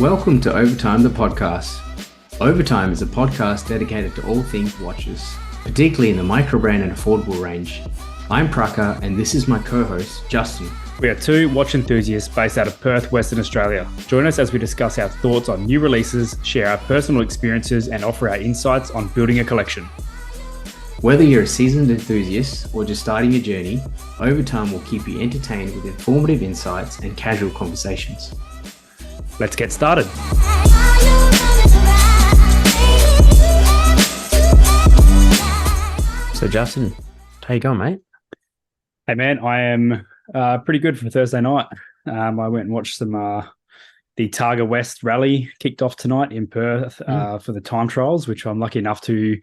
Welcome to Overtime, the podcast. Overtime is a podcast dedicated to all things watches, particularly in the micro-brand and affordable range. I'm Praka, and this is my co-host, Justin. We are two watch enthusiasts based out of Perth, Western Australia. Join us as we discuss our thoughts on new releases, share our personal experiences, and offer our insights on building a collection. Whether you're a seasoned enthusiast or just starting your journey, Overtime will keep you entertained with informative insights and casual conversations. Let's get started. So Justin, how you going, mate? Hey man, I am pretty good for Thursday night. I went and watched some the Targa West rally kicked off tonight in Perth for the time trials, which I'm lucky enough to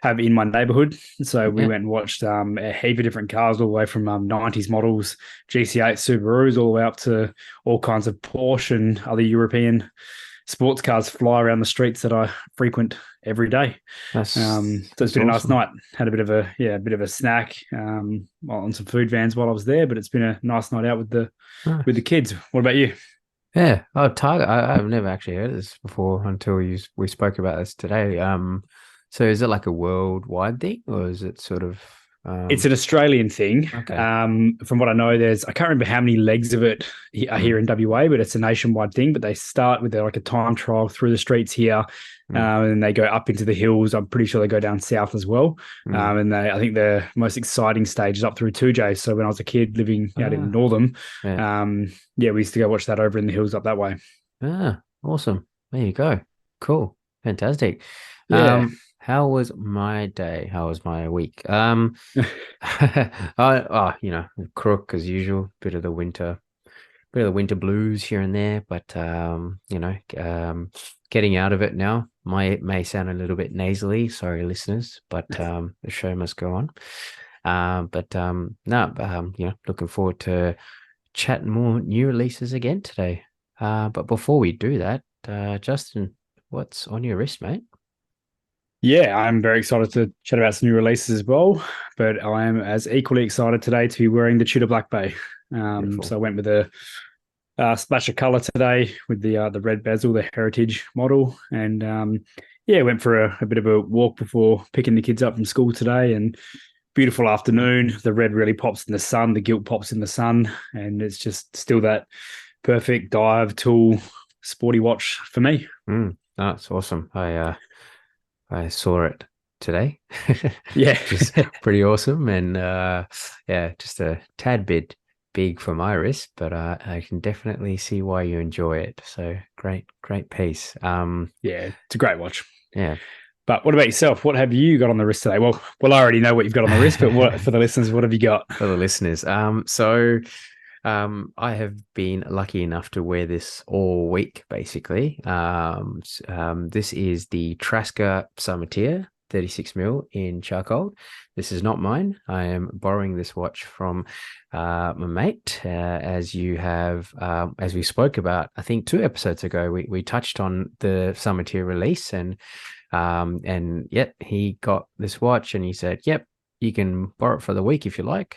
have in my neighbourhood. So we went and watched a heap of different cars, all the way from 90s models, GC8 Subarus, all the way up to all kinds of Porsche and other European sports cars fly around the streets that I frequent every day. So it's been a nice night. Had a bit of a snack on some food vans while I was there, but it's been a nice night out with the kids. What about you? Yeah, Targa. I've never actually heard of this before until we spoke about this today. So is it like a worldwide thing, or is it sort of... It's an Australian thing. Okay. From what I know, I can't remember how many legs of it are here in WA, but it's a nationwide thing. But they start with like a time trial through the streets here, and they go up into the hills. I'm pretty sure they go down south as well. And I think the most exciting stage is up through 2J. So when I was a kid living out in Northam, we used to go watch that over in the hills up that way. Ah, awesome. There you go. Cool. Fantastic. Yeah. How was my day? How was my week? Crook as usual. Bit of the winter blues here and there, but getting out of it now. It may sound a little bit nasally. Sorry, listeners, but the show must go on. Looking forward to chatting more new releases again today. But before we do that, Justin, what's on your wrist, mate? Yeah, I'm very excited to chat about some new releases as well, but I am as equally excited today to be wearing the Tudor Black Bay. So I went with a splash of colour today with the red bezel, the heritage model, and went for a bit of a walk before picking the kids up from school today. And beautiful afternoon. The red really pops in the sun, the gilt pops in the sun, and it's just still that perfect dive tool sporty watch for me. That's awesome. I saw it today. Yeah. Just pretty awesome. And just a tad bit big for my wrist, but I can definitely see why you enjoy it. So great piece. It's a great watch. Yeah. But what about yourself? What have you got on the wrist today? Well, I already know what you've got on the wrist, but for the listeners, what have you got? For the listeners. I have been lucky enough to wear this all week, basically. This is the Traska Summiteer 36mm in charcoal. This is not mine. I am borrowing this watch from my mate. As we spoke about, I think 2 episodes ago, we touched on the Summiteer release, and he got this watch and he said, "Yep, you can borrow it for the week if you like."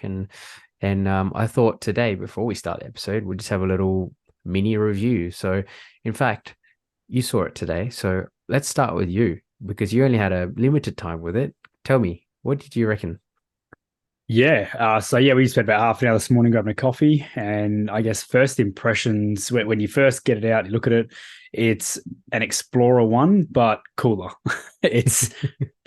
And I thought today, before we start the episode, we'll just have a little mini review. So, in fact, you saw it today. So let's start with you, because you only had a limited time with it. Tell me, what did you reckon? Yeah. We spent about half an hour this morning grabbing a coffee. And I guess first impressions, when you first get it out, you look at it, it's an Explorer one, but cooler. I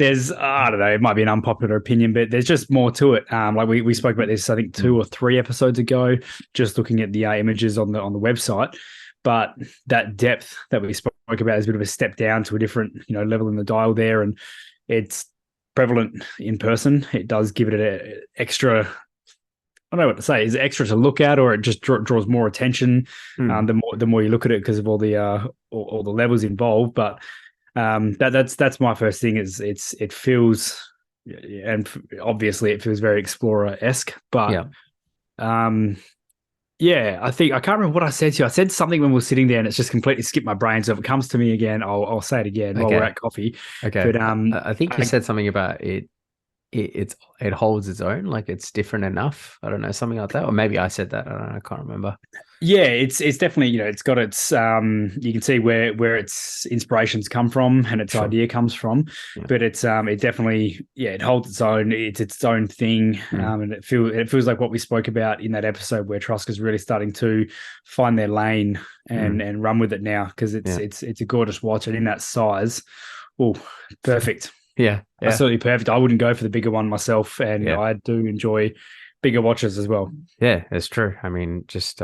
don't know, it might be an unpopular opinion, but there's just more to it. Like we spoke about this, I think 2 or 3 episodes ago, just looking at the images on the website. But that depth that we spoke about is a bit of a step down to a different, level in the dial there. And it's prevalent in person. It does give it an extra, I don't know what to say. Is it extra to look at, or it just draws more attention the more you look at it because of all the levels involved? But that's my first thing. Is it feels, and obviously it feels very Explorer-esque. But I think I can't remember what I said to you. I said something when we were sitting there, and it's just completely skipped my brain. So if it comes to me again, I'll say it again while we're at coffee. Okay. But I think you said something about it it holds its own, like it's different enough. I don't know, something like that, or maybe I said that. I don't know. I can't remember. Yeah, it's definitely, it's got its you can see where its inspirations come from and its Sure. idea comes from, Yeah. but it's it definitely, it holds its own. It's its own thing, and it feels like what we spoke about in that episode where Traska's really starting to find their lane and run with it now, because it's a gorgeous watch, and in that size, oh, perfect. Yeah. Absolutely perfect. I wouldn't go for the bigger one myself, and Yeah. I do enjoy bigger watches as well. Yeah, that's true. I mean, just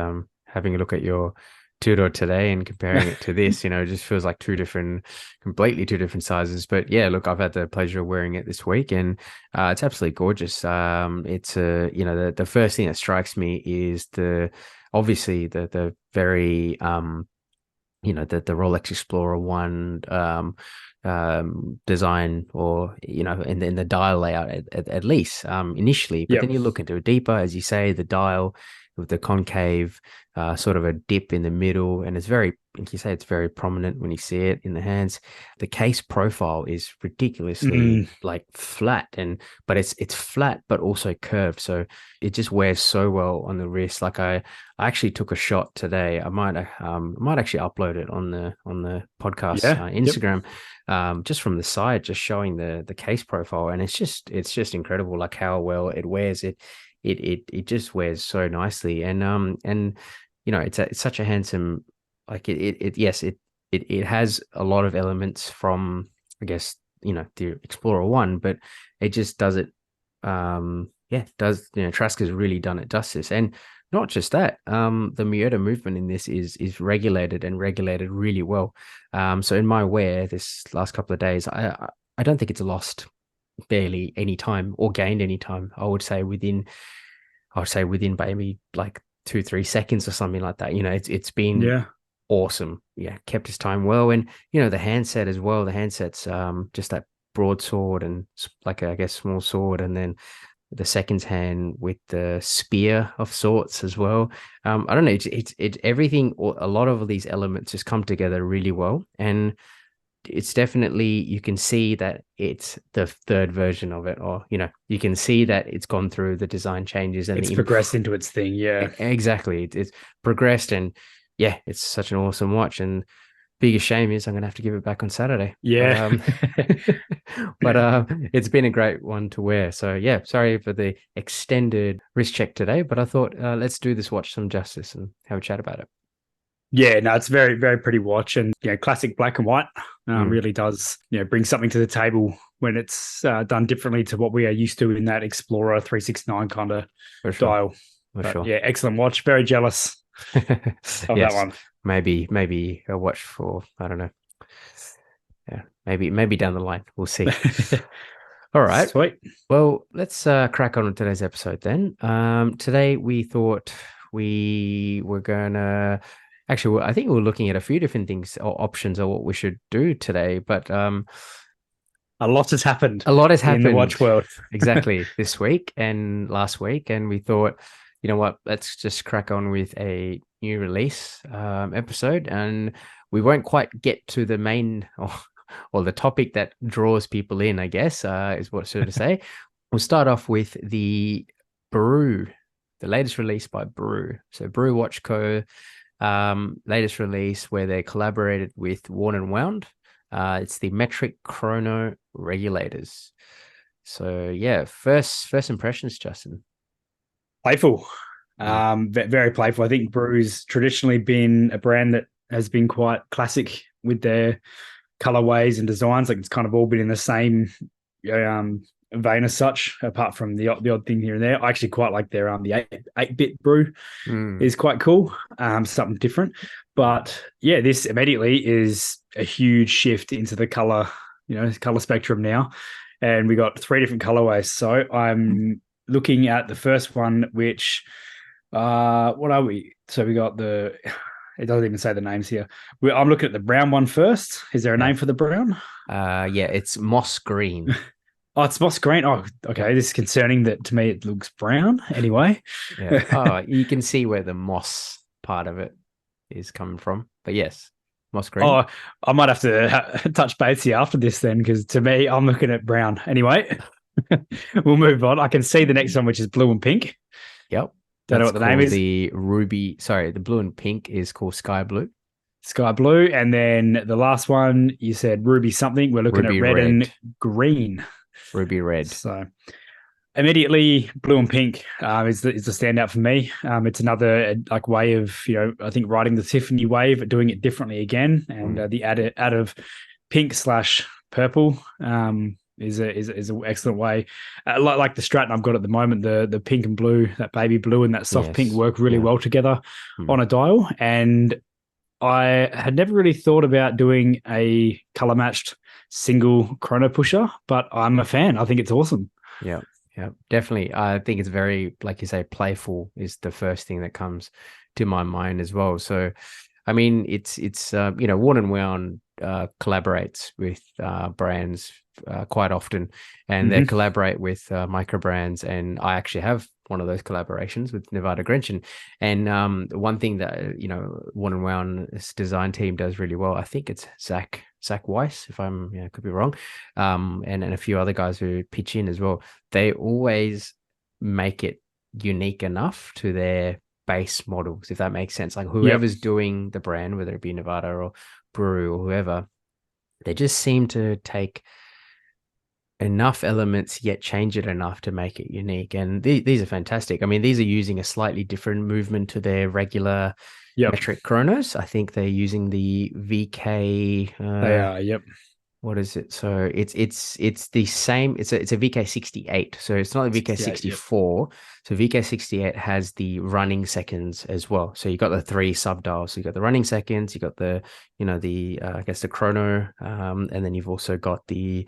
having a look at your Tudor today and comparing it to this, it just feels like completely two different sizes. But yeah, look, I've had the pleasure of wearing it this week, and it's absolutely gorgeous. It's the first thing that strikes me is obviously the very the Rolex Explorer 1 design, or in the dial layout at least initially. But then you look into it deeper, as you say, the dial with the concave sort of a dip in the middle, and it's very, like you say, it's very prominent when you see it in the hands. The case profile is ridiculously like flat, but it's flat but also curved, so it just wears so well on the wrist. Like I actually took a shot today. I might actually upload it on the podcast Instagram. Just from the side, just showing the case profile, and it's just incredible, like how well it wears. It just wears so nicely, and it's such a handsome, like it has a lot of elements from, I guess, the Explorer 1, but it just does it. Traska's really done it justice. And not just that, the Miyota movement in this is regulated really well. So in my wear this last couple of days, I don't think it's lost barely any time or gained any time. I would say within maybe like 2-3 seconds or something like that. It's been awesome. Yeah, kept his time well. And the handset as well. The handset's just that broadsword and like, I guess, small sword, and then the seconds hand with the spear of sorts as well. I don't know, it's everything, or a lot of these elements just come together really well, and it's definitely, you can see that it's the third version of it, or you can see that it's gone through the design changes and it's progressed into its thing. Exactly, it's progressed, and it's such an awesome watch. And biggest shame is I'm gonna have to give it back on Saturday. But it's been a great one to wear. So sorry for the extended wrist check today, but I thought let's do this watch some justice and have a chat about it. Yeah, no, it's very, very pretty watch, and classic black and white really does bring something to the table when it's done differently to what we are used to in that Explorer 369 kind of dial. Yeah, excellent watch. Very jealous of that one. Maybe a watch for, I don't know. Yeah, maybe down the line. We'll see. All right. Sweet. Well, let's crack on with today's episode then. Today we thought we were gonna. Actually, I think we were looking at a few different things or options of what we should do today, but a lot has happened. In the watch world. Exactly, this week and last week, and we thought, you know what, let's just crack on with a new release episode, and we won't quite get to the main or the topic that draws people in, I guess, is what to say. We'll start off with the Brew, the latest release by Brew. So Brew Watch Co. Latest release where they collaborated with Worn & Wound. It's the metric chrono regulators. So first impressions, Justin. Playful, very playful. I think Brew's traditionally been a brand that has been quite classic with their colorways and designs. Like, it's kind of all been in the same vein as such, apart from the odd thing here and there. I actually quite like their the 8-bit Brew is quite cool, something different. But this immediately is a huge shift into the color spectrum now, and we got 3 different colorways. So I'm looking at the first one, which what are we? So we got it doesn't even say the names here. I'm looking at the brown one first. Is there a name for the brown? It's moss green. Oh, it's moss green. Oh, okay. This is concerning that to me it looks brown anyway. Oh, you can see where the moss part of it is coming from. But yes, moss green. Oh, I might have to touch base here after this then, because to me, I'm looking at brown anyway. We'll move on. I can see the next one, which is blue and pink. Yep. Don't know what the name is. The the blue and pink is called Sky Blue. Sky blue. And then the last one, you said ruby something. We're looking Ruby at red red. and green. Ruby red. So immediately blue and pink is the standout for me. It's another like way of, I think riding the Tiffany wave, but doing it differently again. And the add of pink / purple is an excellent way. Like the Stratton I've got at the moment, the pink and blue, that baby blue and that soft pink work really well together on a dial. And I had never really thought about doing a color matched single chrono pusher, but I'm a fan. I think it's awesome. Yeah, definitely. I think it's very, like you say, playful is the first thing that comes to my mind as well. So, I mean, it's Worn and Wound collaborates with brands quite often, and they collaborate with micro brands. And I actually have one of those collaborations with Nevada Grenchen. And one thing that Worn and Wound's design team does really well, I think it's Zach Weiss, if I'm could be wrong, and a few other guys who pitch in as well. They always make it unique enough to their base models, if that makes sense. Like whoever's doing the brand, whether it be Nevada or Brew or whoever, they just seem to take enough elements yet change it enough to make it unique. And these are fantastic. I mean, these are using a slightly different movement to their regular metric chronos. I think they're using the VK. They are. What is it? So it's the same. It's a VK68. So it's not a VK64. So VK68 has the running seconds as well. So you got the 3 sub dials. So you got the running seconds. You got the I guess the chrono, and then you've also got the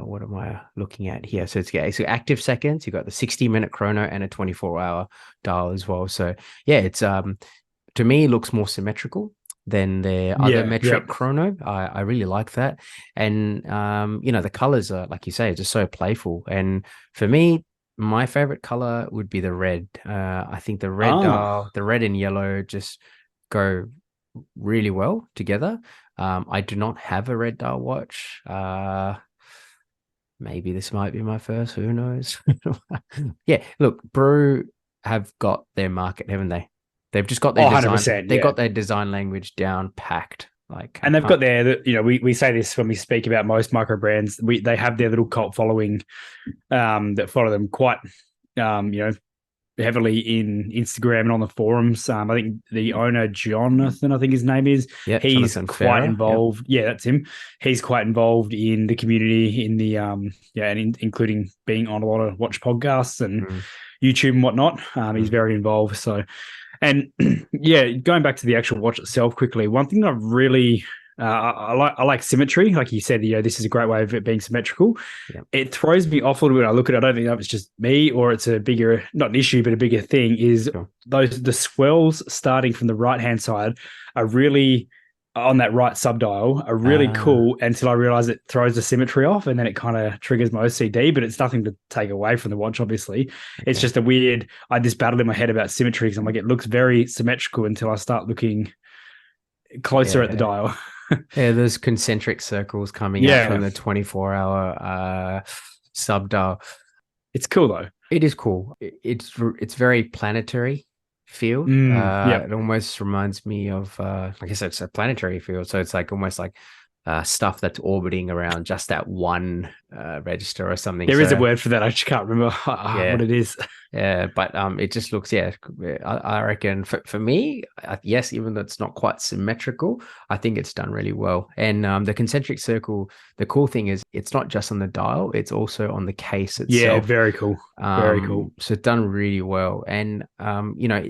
what am I looking at here? So it's active seconds. You got the 60-minute chrono and a 24-hour dial as well. So it's to me, it looks more symmetrical than their other metric chrono. I really like that. And the colors are, like you say, just so playful. And for me, my favorite color would be the red. I think the red dial, the red and yellow just go really well together. I do not have a red dial watch. Maybe this might be my first, who knows? Look, Brew have got their market, haven't they? They've just got their design. They got their design language down packed. And they've got their, we say this when we speak about most micro brands. They have their little cult following that follow them quite, heavily in Instagram and on the forums. I think the owner, Jonathan, I think his name is. He's quite involved. Yeah, that's him. He's quite involved in the community, in the and including being on a lot of watch podcasts and YouTube and whatnot. He's very involved. So. And going back to the actual watch itself quickly, one thing that I really I like symmetry. Like you said, this is a great way of it being symmetrical. Yep. It throws me off a little bit. I look at it, I don't think it's just me or it's a bigger, not an issue, but a bigger thing is the swells starting from the right-hand side are really on that right subdial are really cool until I realize it throws the symmetry off and then it kind of triggers my OCD, but it's nothing to take away from the watch, obviously. It's just I had this battle in my head about symmetry because I'm like, it looks very symmetrical until I start looking closer at the dial. There's concentric circles coming out from the 24-hour subdial. It's cool though. It is cool. It's very planetary feel. It almost reminds me of like I said, it's a planetary feel, so it's like almost like stuff that's orbiting around just that one register or something. There is a word for that. I just can't remember what it is. But it just looks I reckon for me, yes, even though it's not quite symmetrical, I think it's done really well. And the concentric circle, the cool thing is it's not just on the dial, it's also on the case itself. Yeah, very cool. Very cool. So it's done really well. And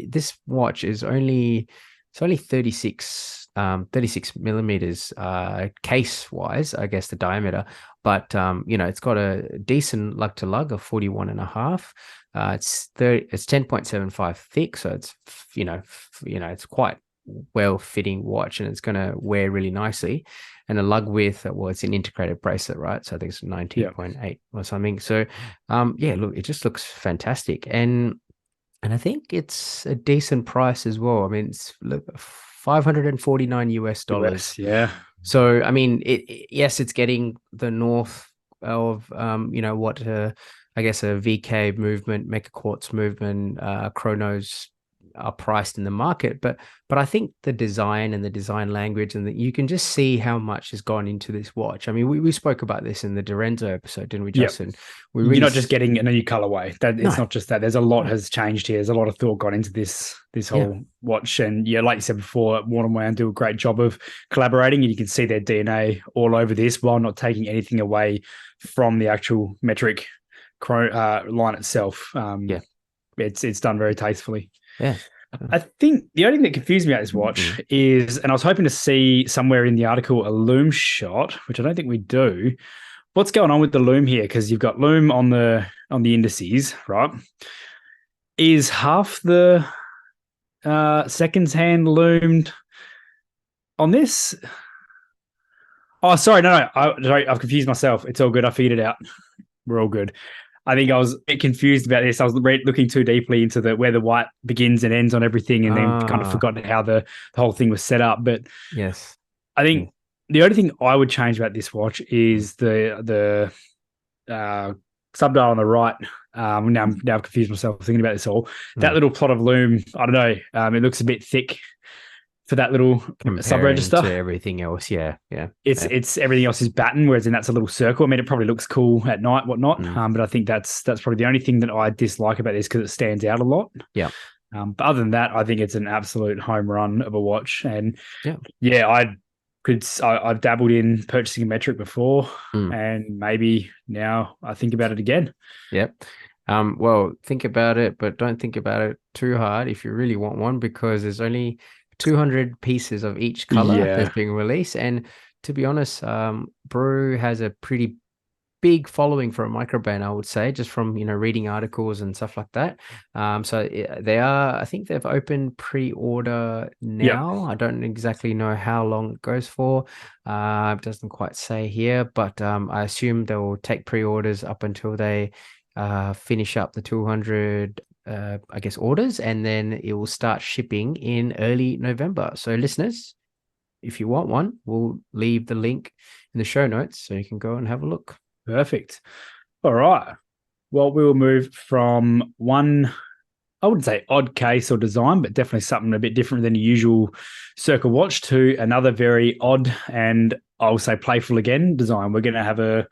this watch is only 36 millimeters case wise, I guess, the diameter, but it's got a decent lug to lug of 41.5. It's 10.75 thick, so it's it's quite well fitting watch, and it's going to wear really nicely. And a lug width, it's an integrated bracelet, right? So I think it's 19.8 or something. So look, it just looks fantastic, and I think it's a decent price as well. I mean, it's $549 US. Yeah. So I mean, it's getting the North what I guess a VK movement, Mecha Quartz movement, chronos are priced in the market, but I think the design and the design language, and that you can just see how much has gone into this watch. I mean, we spoke about this in the Dorenzo episode, didn't we, Justin? You're not just getting a new colorway. It's No. not just that. There's a lot has changed here. There's a lot of thought gone into this whole watch, and like you said before, Worn & Wound do a great job of collaborating, and you can see their DNA all over this while not taking anything away from the actual metric line itself. It's done very tastefully. Yeah. I think the only thing that confused me about this watch is, and I was hoping to see somewhere in the article a loom shot, which I don't think we do. What's going on with the loom here? Because you've got loom on the indices, right? Is half the seconds hand loomed on this? Oh, sorry, no. I've confused myself. It's all good. I figured it out. We're all good. I think I was a bit confused about this. I was looking too deeply into where the white begins and ends on everything, and then kind of forgotten how the whole thing was set up. But yes, I think the only thing I would change about this watch is the subdial on the right. Now I've confused myself thinking about this all. That little plot of loom, I don't know. It looks a bit thick for that little sub-register to everything else. It's everything else is batten, whereas that's a little circle. I mean, it probably looks cool at night, whatnot. But I think that's probably the only thing that I dislike about this, because it stands out a lot. But other than that, I think it's an absolute home run of a watch. And I've dabbled in purchasing a metric before, and maybe now I think about it again. Well, think about it, but don't think about it too hard if you really want one, because there's only 200 pieces of each color that's being released. And to be honest, Brew has a pretty big following for a microbrand, I would say, just from reading articles and stuff like that. So I think they've opened pre-order now. I don't exactly know how long it goes for. It doesn't quite say here, but I assume they will take pre-orders up until they finish up the 200 orders, and then it will start shipping in early November. So listeners, if you want one, we'll leave the link in the show notes so you can go and have a look. Perfect. All right. Well, we will move from one, I wouldn't say odd case or design, but definitely something a bit different than the usual Circa watch, to another very odd and I'll say playful again design. We're going to have a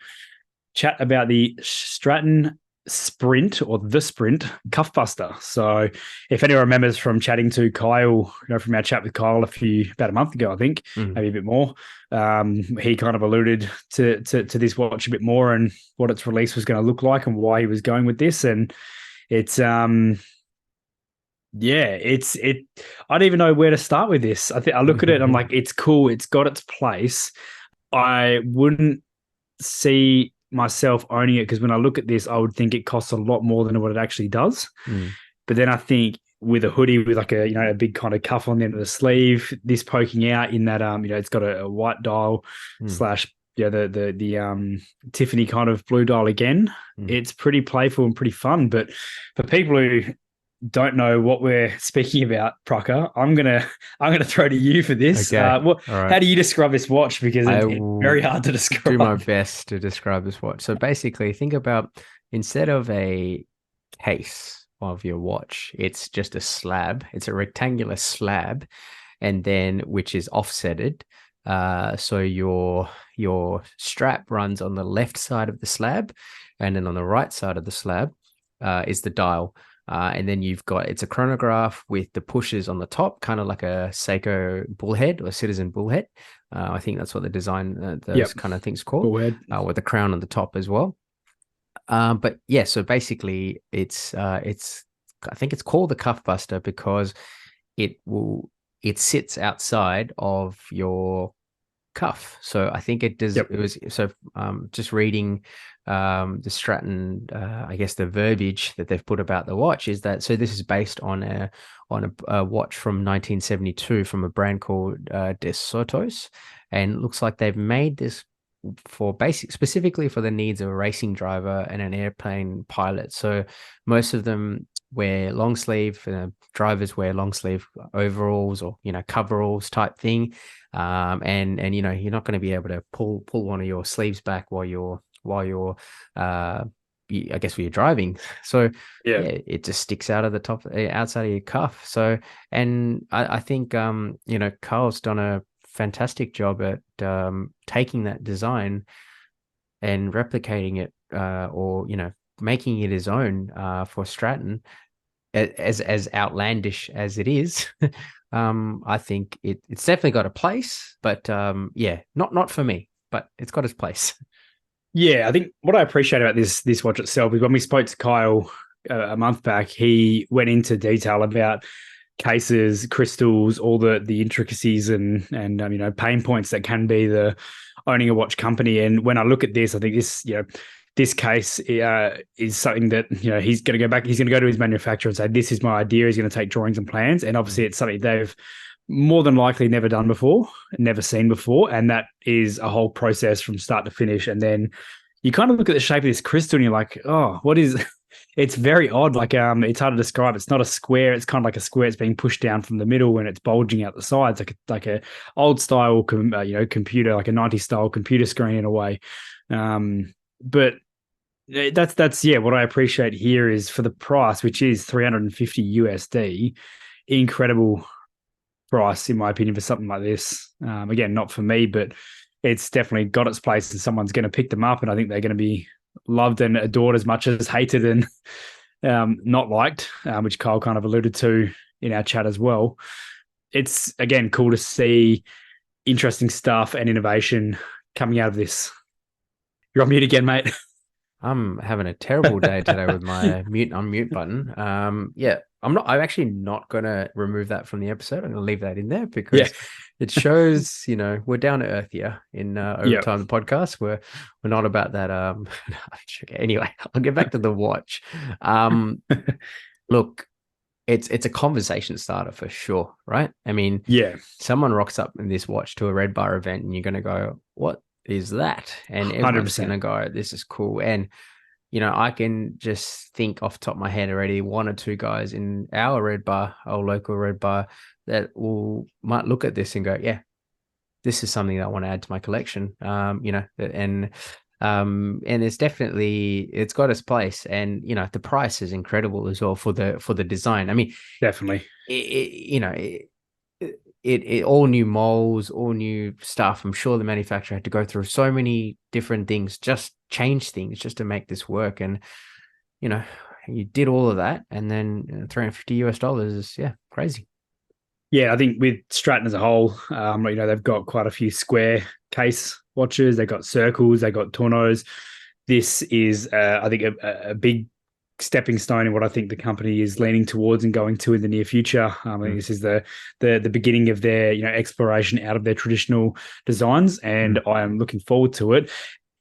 chat about the Stratton Sprint, or the Sprint Cuff Buster. So if anyone remembers from chatting to Kyle, from our chat with Kyle about a month ago, I think, maybe a bit more, he kind of alluded to this watch a bit more and what its release was going to look like and why he was going with this. And it's I don't even know where to start with this. I look at it and I'm like, it's cool, it's got its place. I wouldn't see myself owning it, because when I look at this, I would think it costs a lot more than what it actually does. But then I think with a hoodie with like a big kind of cuff on the end of the sleeve, this poking out in that it's got a white dial slash the Tiffany kind of blue dial again. It's pretty playful and pretty fun. But for people who don't know what we're speaking about, Praka, I'm gonna throw to you for this. Okay. Right. How do you describe this watch? Because it's very hard to describe. Do my best to describe this watch. So basically, think about, instead of a case of your watch, it's just a slab. It's a rectangular slab, and then which is offsetted. So your strap runs on the left side of the slab, and then on the right side of the slab is the dial. And then it's a chronograph with the pushes on the top, kind of like a Seiko bullhead or Citizen bullhead. I think that's what the design, those kind of things called, bullhead, with the crown on the top as well. But yeah, so basically I think it's called the Cuff Buster because it sits outside of your cuff. So I think it does. It was so just reading the Stratton, I guess the verbiage that they've put about the watch is that, so this is based on a watch from 1972 from a brand called Des Sotos, and it looks like they've made this specifically for the needs of a racing driver and an airplane pilot. So most of them wear long sleeve, drivers wear long sleeve overalls or coveralls type thing, and you're not going to be able to pull one of your sleeves back while you're while you're I guess when you're driving. So Yeah. it just sticks out of the top outside of your cuff. So, and I think Carl's done a fantastic job at taking that design and replicating it, or making it his own for Stratton, as outlandish as it is. I think it's definitely got a place, but not for me, but it's got its place. Yeah, I think what I appreciate about this watch itself is when we spoke to Kyle a month back, he went into detail about cases, crystals, all the intricacies and pain points that can be the owning a watch company. And when I look at this, I think this case is something that he's going to go back. He's going to go to his manufacturer and say, "This is my idea." He's going to take drawings and plans, and obviously it's something they've more than likely never done before, never seen before, and that is a whole process from start to finish. And then you kind of look at the shape of this crystal and you're like, oh, what is it's very odd. Like it's hard to describe. It's not a square. It's kind of like a square. It's being pushed down from the middle and it's bulging out the sides, like a old style computer, like a 90s style computer screen in a way. But that's what I appreciate here is for the price, which is $350 USD, incredible price in my opinion for something like this. Again, not for me, but it's definitely got its place and someone's going to pick them up, and I think they're going to be loved and adored as much as hated and not liked, which Kyle kind of alluded to in our chat as well. It's again cool to see interesting stuff and innovation coming out of this. You're on mute again, mate. I'm having a terrible day today with my mute unmute button. I'm actually not going to remove that from the episode. I'm going to leave that in there because it shows, we're down to earth here in Overtime, the podcast. We're not about that. Anyway, I'll get back to the watch. Look, it's a conversation starter for sure, right? I mean, someone rocks up in this watch to a Red Bar event and you're going to go, what is that? And everyone's 100%. going to go, this is cool. And I can just think off the top of my head already one or two guys in our Red Bar, our local Red Bar, that might look at this and go, yeah, this is something that I want to add to my collection. And it's got its place, and the price is incredible as well for the design. I mean, definitely, it all new molds, all new stuff. I'm sure the manufacturer had to go through so many different things, just change things just to make this work. And, you did all of that. And then $350 is, crazy. Yeah, I think with Stratton as a whole, they've got quite a few square case watches. They've got circles, they've got tornos. This is, I think, a big stepping stone in what I think the company is leaning towards and going to in the near future. I think this is the beginning of their exploration out of their traditional designs, and I am looking forward to it.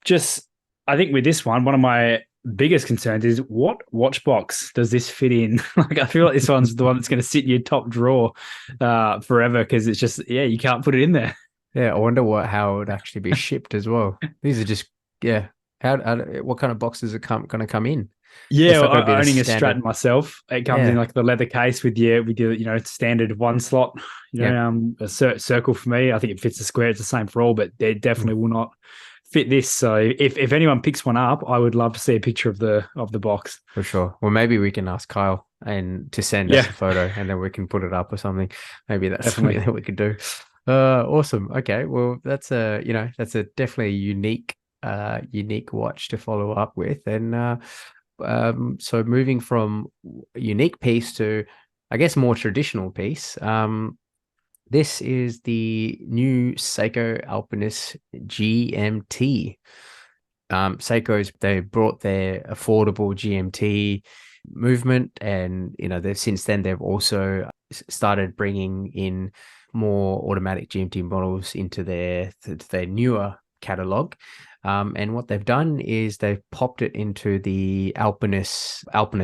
Just, I think with this one of my biggest concerns is what watch box does this fit in? Like, I feel like this one's the one that's going to sit in your top drawer forever, because it's just you can't put it in there. Yeah, I wonder how it would actually be shipped as well. These are just how what kind of boxes are going to come in? Yeah, owning a Stratton myself, it comes in like the leather case with your standard one slot, a circle for me. I think it fits the square. It's the same for all, but they definitely will not fit this. So if anyone picks one up, I would love to see a picture of the box. For sure. Well, maybe we can ask Kyle and to send us a photo, and then we can put it up or something. Maybe that's something that we could do. Awesome. Okay. Well, that's a definitely unique watch to follow up with. And so moving from a unique piece to, I guess, more traditional piece. This is the new Seiko Alpinist GMT. Seiko's, they brought their affordable GMT movement, and since then they've also started bringing in more automatic GMT models into their newer catalog. And what they've done is they've popped it into the Alpinist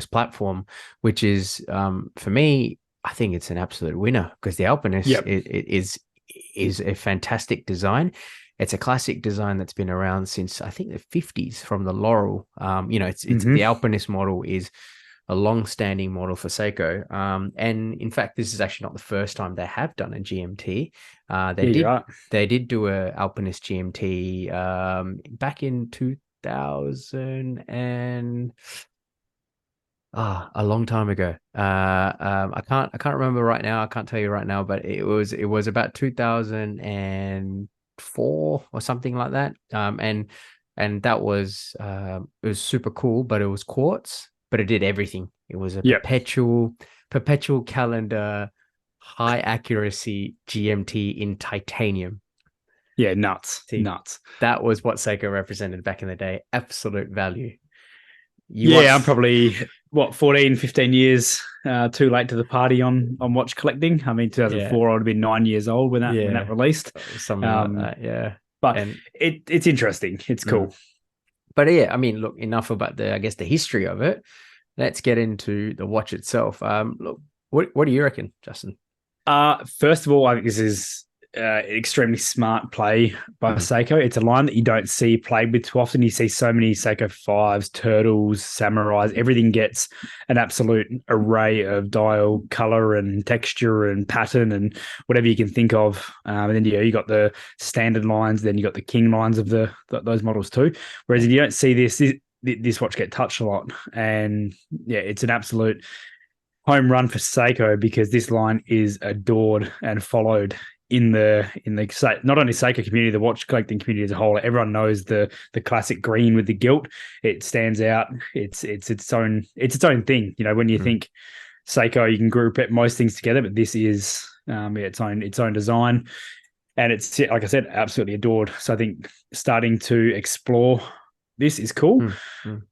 platform, which is, for me, I think it's an absolute winner, because the Alpinist is a fantastic design. It's a classic design that's been around since, I think, the 50s from the Laurel. It's the Alpinist model is a long-standing model for Seiko. And in fact, this is actually not the first time they have done a GMT. They did do a Alpinist GMT back in 2000 and a long time ago. I can't remember right now. I can't tell you right now, but it was about 2004 or something like that. And that was it was super cool, but it was quartz, but it did everything. It was a perpetual calendar, high accuracy GMT in titanium. Yeah, nuts. See, Nuts. That was what Seiko represented back in the day. Absolute value. I'm probably 14, 15 years too late to the party on watch collecting. I mean, 2004, I would have been 9 years old when that released. Something like that, yeah. But it's interesting. It's cool. But yeah, I mean, look, enough about the history of it. Let's get into the watch itself. Look, what do you reckon, Justin? First of all, I think this is an extremely smart play by Seiko. It's a line that you don't see played with too often. You see so many Seiko 5s, Turtles, Samurais. Everything gets an absolute array of dial color and texture and pattern and whatever you can think of. And then you got the standard lines, then you got the king lines of those models too. Whereas if you don't see this watch get touched a lot. And yeah, it's an absolute home run for Seiko because this line is adored and followed in the not only Seiko community, the watch collecting community as a whole. Everyone knows the classic green with the gilt. It stands out. It's its own thing. You know, when you think Seiko, you can group most things together, but this is its own design, and it's, like I said, absolutely adored. So I think starting to explore this is cool.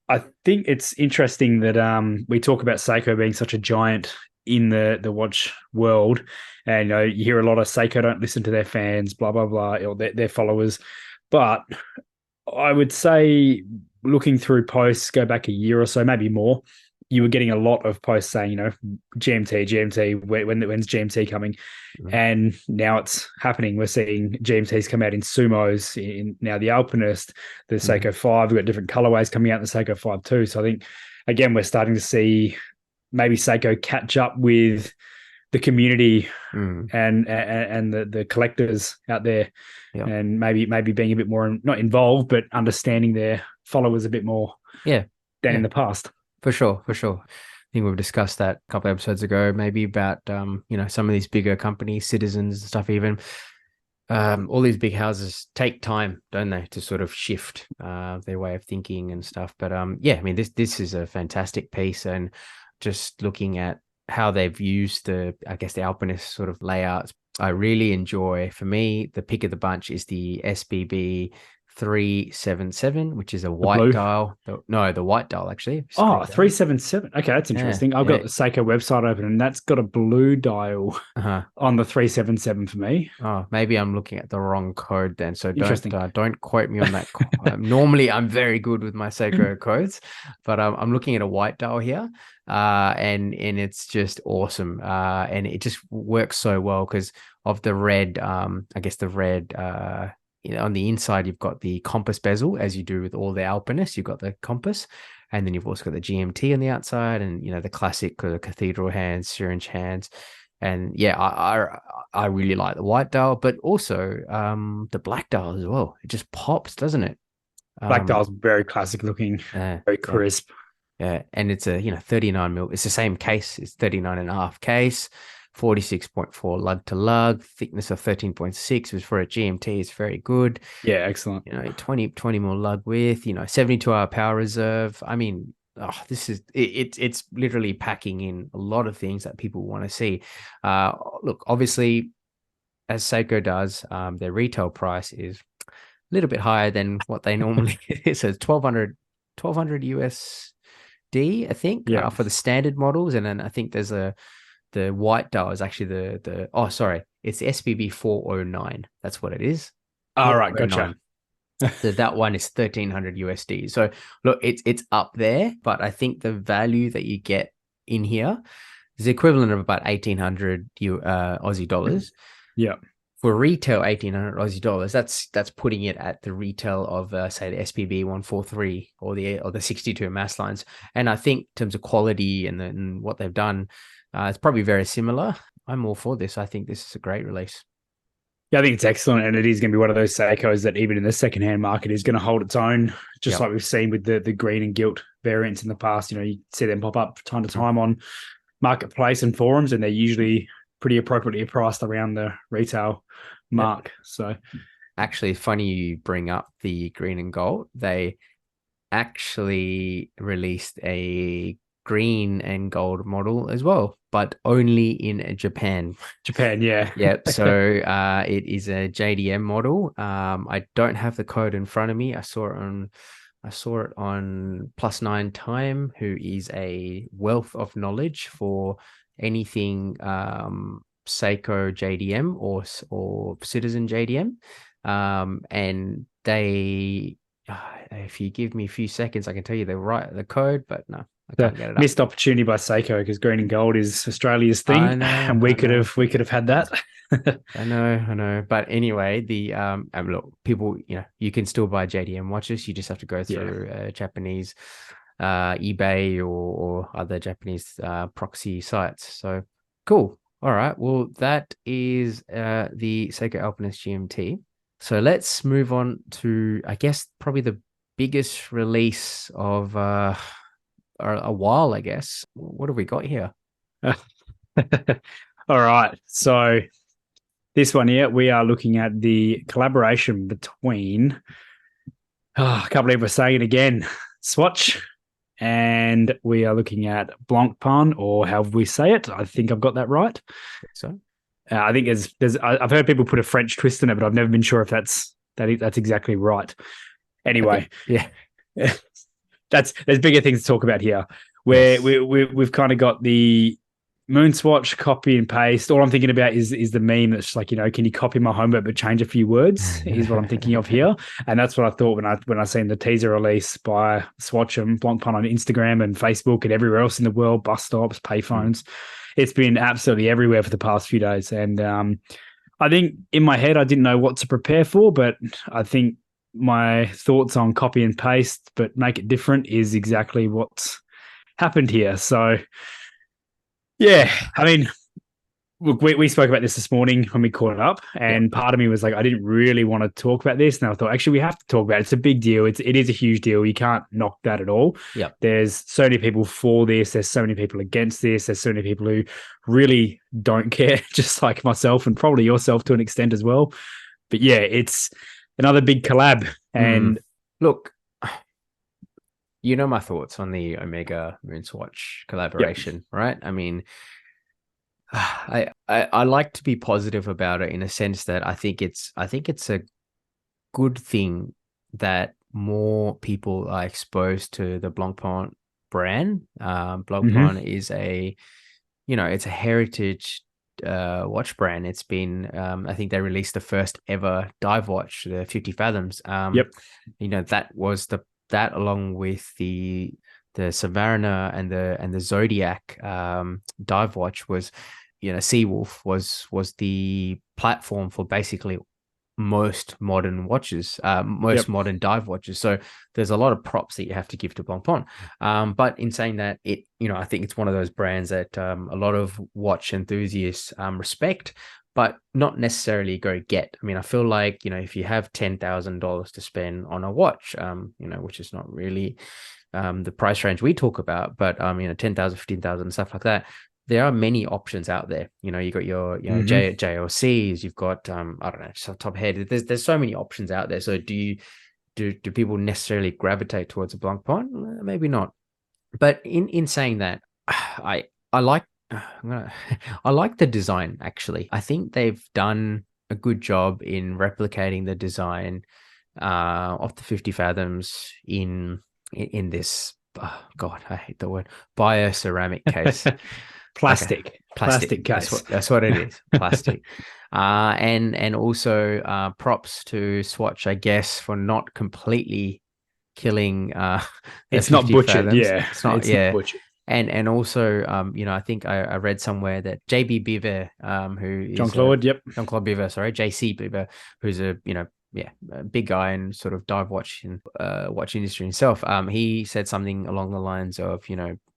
I think it's interesting that we talk about Seiko being such a giant in the watch world, and you hear a lot of Seiko don't listen to their fans, blah blah blah, or their followers. But I would say, looking through posts, go back a year or so, maybe more, you were getting a lot of posts saying, GMT, when's GMT coming? And now it's happening. We're seeing GMTs come out in Sumos, in now the Alpinist, the Seiko 5. We've got different colorways coming out in the Seiko 5 too. So I think, again, we're starting to see maybe Seiko catch up with the community and the collectors out there, and maybe being a bit more not involved, but understanding their followers a bit more than in the past. For sure. I think we've discussed that a couple of episodes ago, maybe about some of these bigger companies, Citizens and stuff. Even all these big houses take time, don't they, to sort of shift their way of thinking and stuff. But I mean, this is a fantastic piece, and just looking at how they've used the Alpinist sort of layouts, I really enjoy. For me, the pick of the bunch is the SBB 377, which is a white dial. The white dial, actually. 377. Okay, that's interesting. I've got the Seiko website open, and that's got a blue dial on the 377 for me. Oh, maybe I'm looking at the wrong code then. So don't quote me on that. Normally, I'm very good with my Seiko codes, but I'm looking at a white dial here, and it's just awesome. And it just works so well because of the red. The red. On the inside, you've got the compass bezel, as you do with all the Alpinists. You've got the compass, and then you've also got the GMT on the outside, and the classic cathedral hands, syringe hands. And I really like the white dial, but also the black dial as well. It just pops, doesn't it? Black dial's very classic looking, very crisp. Yeah, and it's a 39 mil. It's the same case. It's 39.5 case. 46.4 lug to lug, thickness of 13.6, which for a GMT is very good. Yeah, excellent. 20 more lug width, 72-hour power reserve. I mean, it's literally packing in a lot of things that people want to see. Look, obviously, as Seiko does, their retail price is a little bit higher than what they normally is. So it's 1200 USD, I think, for the standard models. And then I think there's the white dial is actually it's the SBB 409. That's what it is. All right, gotcha. So that one is 1300 USD. So look, it's up there, but I think the value that you get in here is the equivalent of about 1800 Aussie dollars. Yeah. For retail, 1800 Aussie dollars, that's putting it at the retail of say the SPB 143 or the 62 mass lines. And I think in terms of quality and what they've done, it's probably very similar. I'm all for this. I think this is a great release. Yeah, I think it's excellent, and it is going to be one of those Seikos that even in the secondhand market is going to hold its own, just like we've seen with the green and gilt variants in the past. You see them pop up time to time on marketplace and forums, and they're usually pretty appropriately priced around the retail mark. So, actually, funny you bring up the green and gold. They actually released a green and gold model as well, but only in Japan. Yeah. Yep. So it is a JDM model. I don't have the code in front of me. I saw it on Plus9 Time, who is a wealth of knowledge for anything Seiko JDM or Citizen JDM. And they, if you give me a few seconds, I can tell you the code, but no, I can't get it up. Missed opportunity by Seiko, because green and gold is Australia's thing. I know, and we could have had that. I know. But anyway, look, people, you can still buy JDM watches. You just have to go through Japanese eBay or other Japanese proxy sites. So cool. All right. Well, that is the Seiko Alpinist GMT. So let's move on to, I guess, probably the biggest release of a while, I guess. What have we got here? All right. So this one here, we are looking at the collaboration between, I can't believe we're saying it again, Swatch, and we are looking at Blancpain, or however we say it. I think I've got that right. So I think I've heard people put a French twist in it, but I've never been sure if that's exactly right. Anyway, there's bigger things to talk about here. Where we've kind of got the Moon Swatch copy and paste. All I'm thinking about is the meme that's just like, can you copy my homework but change a few words? Is what I'm thinking of here, and that's what I thought when I seen the teaser release by Swatch and Blancpain on Instagram and Facebook and everywhere else in the world, bus stops, payphones. It's been absolutely everywhere for the past few days, and I think in my head I didn't know what to prepare for, but I think my thoughts on copy and paste but make it different is exactly what's happened here. So yeah, I mean, look, we spoke about this morning when we caught up, and part of me was like, I didn't really want to talk about this, and I thought, actually, we have to talk about it. It's a big deal. It is a huge deal. You can't knock that at all. Yep. There's so many people for this. There's so many people against this. There's so many people who really don't care, just like myself and probably yourself to an extent as well. But yeah, it's another big collab. And look, my thoughts on the Omega Moon Swatch collaboration, right? I mean, I like to be positive about it in a sense that I think it's a good thing that more people are exposed to the Blancpain brand. Blancpain is it's a heritage watch brand. It's been I think they released the first ever dive watch, the 50 Fathoms. That was that along with the Savannah and the Zodiac dive watch was, Seawolf was the platform for basically most modern watches, modern dive watches. So there's a lot of props that you have to give to Blancpain. But in saying that, I think it's one of those brands that a lot of watch enthusiasts respect, but not necessarily go get. I mean, I feel like, if you have $10,000 to spend on a watch, which is not really the price range we talk about, but 10,000, 15,000 and stuff like that, there are many options out there. You got your JLCs, you've got I don't know, just off the top of head, there's so many options out there. So do people necessarily gravitate towards a Blancpain? Maybe not. But in saying that, I like the design, actually. I think they've done a good job in replicating the design of the 50 Fathoms in this, oh God, I hate the word, bioceramic case. Plastic case. That's what it is. Plastic. And also props to Swatch, I guess, for not completely killing it's not butchered. Fathoms. Yeah, it's not butchered. And also, I think I read somewhere that JB Biver, who is Jean-Claude Biver, sorry, JC Biver, who's a big guy in sort of dive watch industry himself. He said something along the lines of,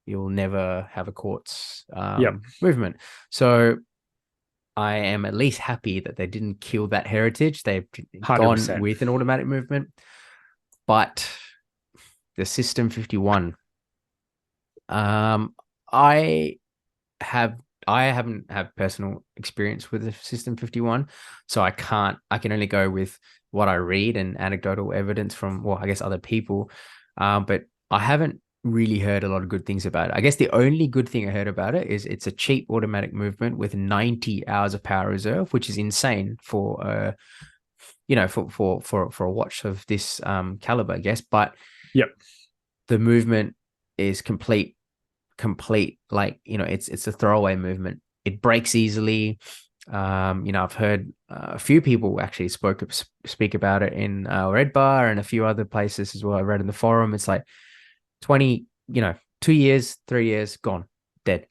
you'll never have a quartz movement. So I am at least happy that they didn't kill that heritage. They've 100%. gone with an automatic movement. But the System 51, I haven't had personal experience with the System 51, so I can only go with what I read and anecdotal evidence from, well, I guess other people. But I haven't really heard a lot of good things about it. I guess the only good thing I heard about it is it's a cheap automatic movement with 90 hours of power reserve, which is insane for for a watch of this caliber, I guess. But Yep. the movement is complete, like, it's a throwaway movement. It breaks easily. I've heard a few people actually speak about it in Red Bar and a few other places as well. I read in the forum, it's like 20, 2 years, 3 years, gone, dead.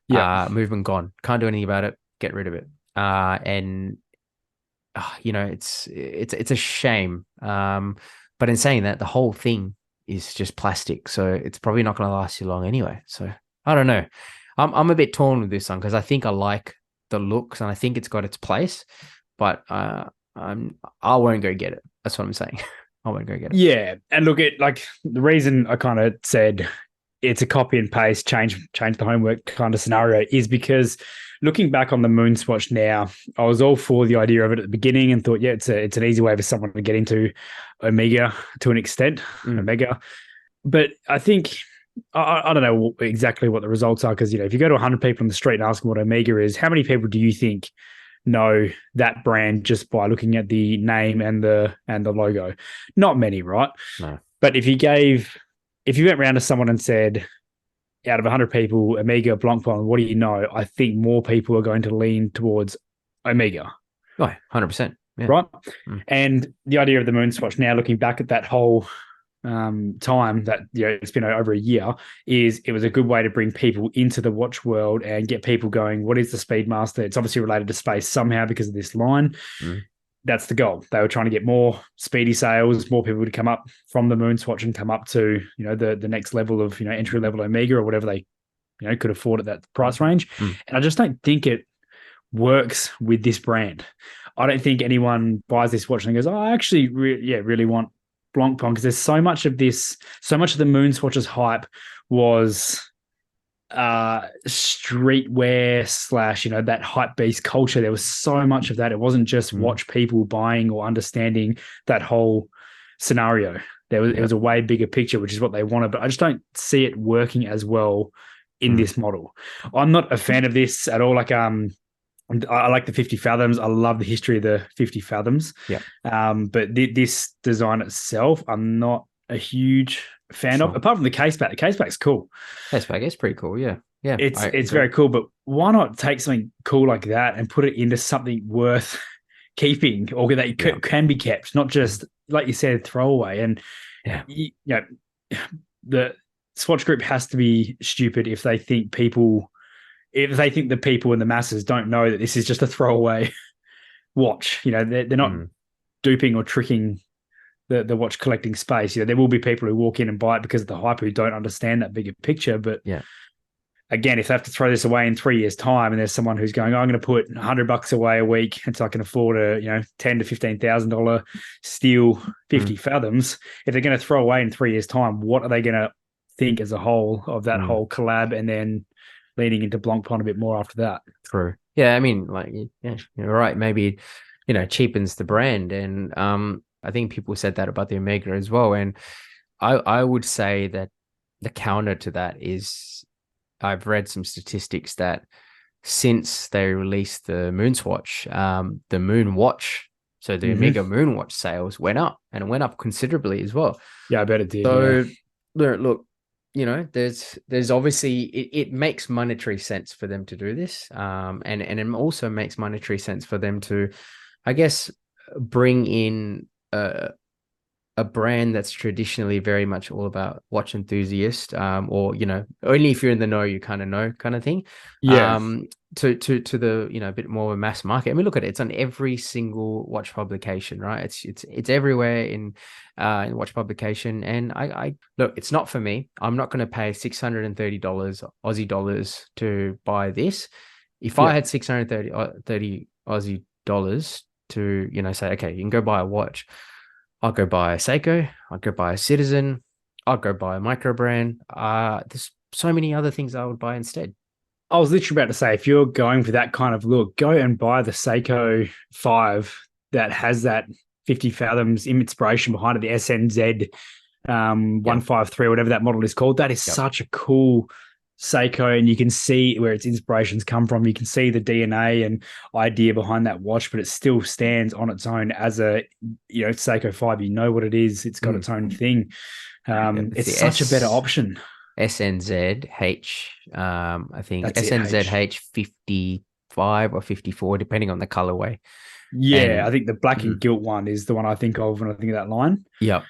Yeah. Movement gone. Can't do anything about it. Get rid of it. It's a shame. But in saying that, the whole thing is just plastic, so it's probably not going to last you long anyway. So I don't know. I'm a bit torn with this one because I think I like the looks and I think it's got its place, but I won't go get it. That's what I'm saying. I won't go get it. Yeah, and look, the reason I kind of said it's a copy and paste, change the homework kind of scenario is because looking back on the Moon Swatch now, I was all for the idea of it at the beginning and thought, yeah, it's an easy way for someone to get into Omega to an extent, Omega. But I think I don't know exactly what the results are because if you go to 100 people on the street and ask them what Omega is, how many people do you think know that brand just by looking at the name and the logo? Not many, right? No. But if you went around to someone and said, out of 100 people, Omega, Blancpain, what do you know? I think more people are going to lean towards Omega. Oh, 100%. Yeah. Right? And the idea of the Moon Swatch now, looking back at that whole time that it's been over a year, is it was a good way to bring people into the watch world and get people going, what is the Speedmaster? It's obviously related to space somehow because of this line. That's the goal. They were trying to get more speedy sales, more people to come up from the Moon Swatch and come up to the next level of entry level Omega or whatever they could afford at that price range. And I just don't think it works with this brand. I don't think anyone buys this watch and goes, oh, I actually really want Blancpain, because there's so much of the Moon Swatch's hype was streetwear / that hype beast culture. There was so much of that. It wasn't just watch people buying or understanding that whole scenario. It was a way bigger picture, which is what they wanted, but I just don't see it working as well in this model. I'm not a fan of this at all. I like the 50 Fathoms. I love the history of the 50 Fathoms. Yeah. But this design itself, I'm not a huge fan of, apart from the case back. The case back's cool. Case back is pretty cool. Yeah. Yeah. It's very cool, but why not take something cool like that and put it into something worth keeping or that can be kept, not just, like you said, throwaway. And the Swatch Group has to be stupid if they think the people and the masses don't know that this is just a throwaway watch. They're not duping or tricking the watch collecting space. There will be people who walk in and buy it because of the hype who don't understand that bigger picture. But again, if they have to throw this away in 3 years' time, and there's someone who's going, I'm going to put $100 away a week until I can afford a $10,000 to $15,000 steel 50 Fathoms. If they're going to throw away in 3 years' time, what are they going to think as a whole of that whole collab, and then leaning into Blancpain a bit more after that? True. Yeah, I mean, you're right. Maybe cheapens the brand, and I think people said that about the Omega as well. And I would say that the counter to that is, I've read some statistics that since they released the Moon Swatch, the Moon Watch, so the Omega Moon Watch sales went up, and it went up considerably as well. Yeah, I bet it did. So look, there's obviously it makes monetary sense for them to do this, and it also makes monetary sense for them to, I guess, bring in a brand that's traditionally very much all about watch enthusiast, or only if you're in the know you kind of know kind of thing. To the a bit more of a mass market. I mean, look at it; it's on every single watch publication, right? It's everywhere in watch publication. And I look, it's not for me. I'm not going to pay $630 Aussie dollars to buy this. If I had 630 Aussie dollars to, say, okay, you can go buy a watch, I'll go buy a Seiko, I'll go buy a Citizen, I'll go buy a micro brand. There's so many other things I would buy instead. I was literally about to say, if you're going for that kind of look, go and buy the Seiko 5 that has that 50 fathoms inspiration behind it, the SNZ 153, whatever that model is called. That is such a cool Seiko, and you can see where its inspirations come from. You can see the DNA and idea behind that watch, but it still stands on its own as a, Seiko 5. You know what it is. It's got its own thing. It's such a better option. SNZH, I think SNZH 55 or 54, depending on the colorway. Yeah, I think the black and gilt one is the one I think of when I think of that line. Yep.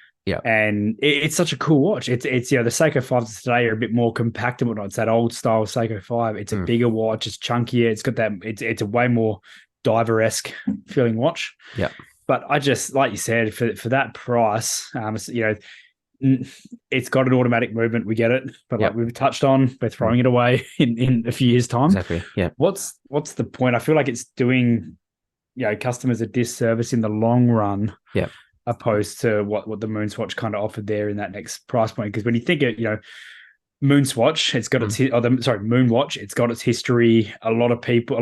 And it's such a cool watch. It's the Seiko 5s today are a bit more compact and whatnot. It's that old style Seiko 5. It's a bigger watch. It's chunkier. It's got that. It's a way more diver-esque feeling watch. Yeah. But I just, like you said, for that price, it's got an automatic movement. We get it, but like we've touched on, we're throwing it away in a few years' time. Exactly. Yeah. What's the point? I feel like it's doing, customers a disservice in the long run. Yeah. Opposed to what the Moonswatch kind of offered there in that next price point. Because when you think of, Moonswatch, it's got its Moonwatch, it's got its history. A lot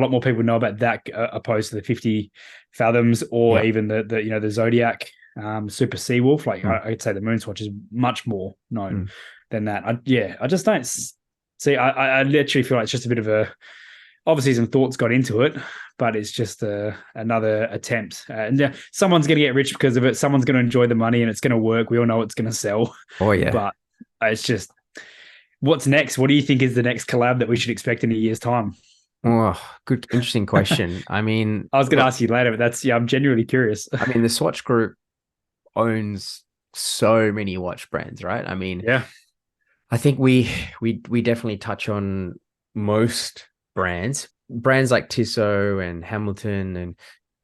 more people know about that opposed to the 50 fathoms or even the Zodiac Super Seawolf. Like I'd say the Moonswatch is much more known than that. I just don't see. I literally feel like it's just a bit of a. Obviously, some thoughts got into it, but it's just another attempt. And someone's going to get rich because of it. Someone's going to enjoy the money, and it's going to work. We all know it's going to sell. Oh yeah. But it's just, what's next? What do you think is the next collab that we should expect in a year's time? Oh, good, interesting question. I mean, I was going to ask you later, but I'm genuinely curious. I mean, the Swatch Group owns so many watch brands, right? I mean, I think we definitely touch on most brands like Tissot and Hamilton and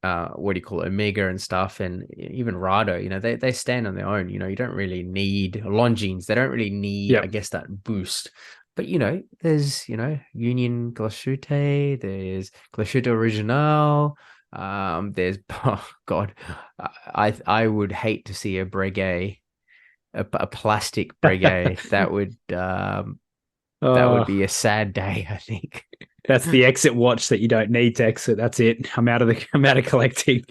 Omega and stuff, and even Rado, they stand on their own. You don't really need Longines. They don't really need, I guess, that boost. But there's Union Glashütte, there's Glashütte Original, there's I would hate to see a Breguet, a plastic Breguet. That would be a sad day, I think. That's the exit watch that you don't need to exit. That's it. I'm out of collecting.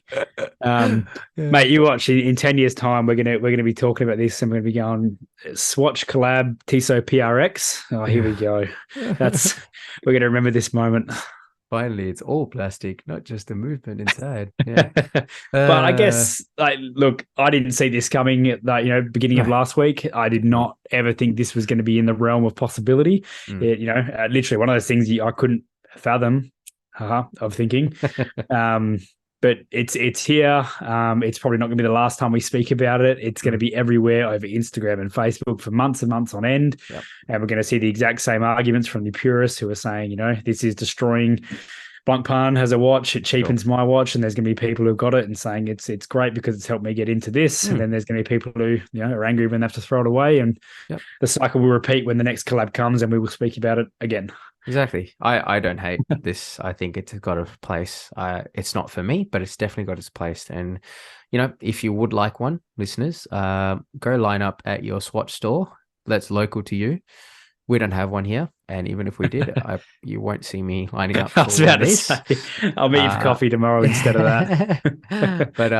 Mate, you watch in 10 years' time. We're gonna be talking about this, and we're gonna be going Swatch collab Tissot PRX. Oh, here we go. We're gonna remember this moment. Finally, it's all plastic, not just the movement inside. Yeah. But I guess, look, I didn't see this coming at beginning of last week. I did not ever think this was going to be in the realm of possibility. Literally one of those things I couldn't fathom of thinking. But it's here. It's probably not going to be the last time we speak about it. It's going to be everywhere over Instagram and Facebook for months and months on end. Yep. And we're going to see the exact same arguments from the purists who are saying, this is destroying. Blancpain has a watch. It cheapens my watch. And there's going to be people who've got it and saying it's great because it's helped me get into this. And then there's going to be people who are angry when they have to throw it away. And the cycle will repeat when the next collab comes, and we will speak about it again. Exactly. I don't hate this. I think it's got a place. It's not for me, but it's definitely got its place. And, if you would like one, listeners, go line up at your Swatch store that's local to you. We don't have one here. And even if we did, you won't see me lining up. I was about to say, I'll meet you for coffee tomorrow instead of that. But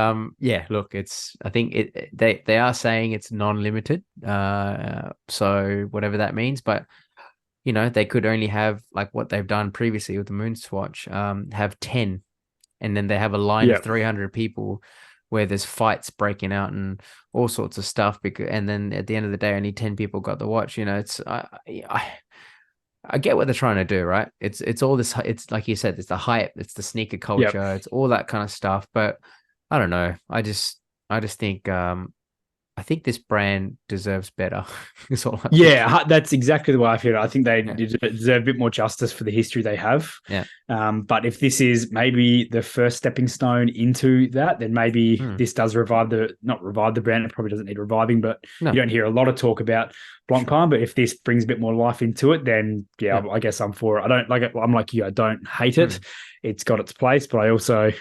look, I think they are saying it's non-limited. So whatever that means, but they could only have, like what they've done previously with the Moonswatch, have 10, and then they have a line of 300 people where there's fights breaking out and all sorts of stuff. And then at the end of the day, only 10 people got the watch. It's I get what they're trying to do, right? It's all this. It's like you said, it's the hype, it's the sneaker culture, it's all that kind of stuff. But I don't know. I just think I think this brand deserves better. Is all That's exactly the way I feel. I think they deserve a bit more justice for the history they have. Yeah. But if this is maybe the first stepping stone into that, then maybe this does not revive the brand. It probably doesn't need reviving, but you don't hear a lot of talk about Blancpain. But if this brings a bit more life into it, then I guess I'm for it. I don't like it. I'm like you. I don't hate it. It's got its place, but I also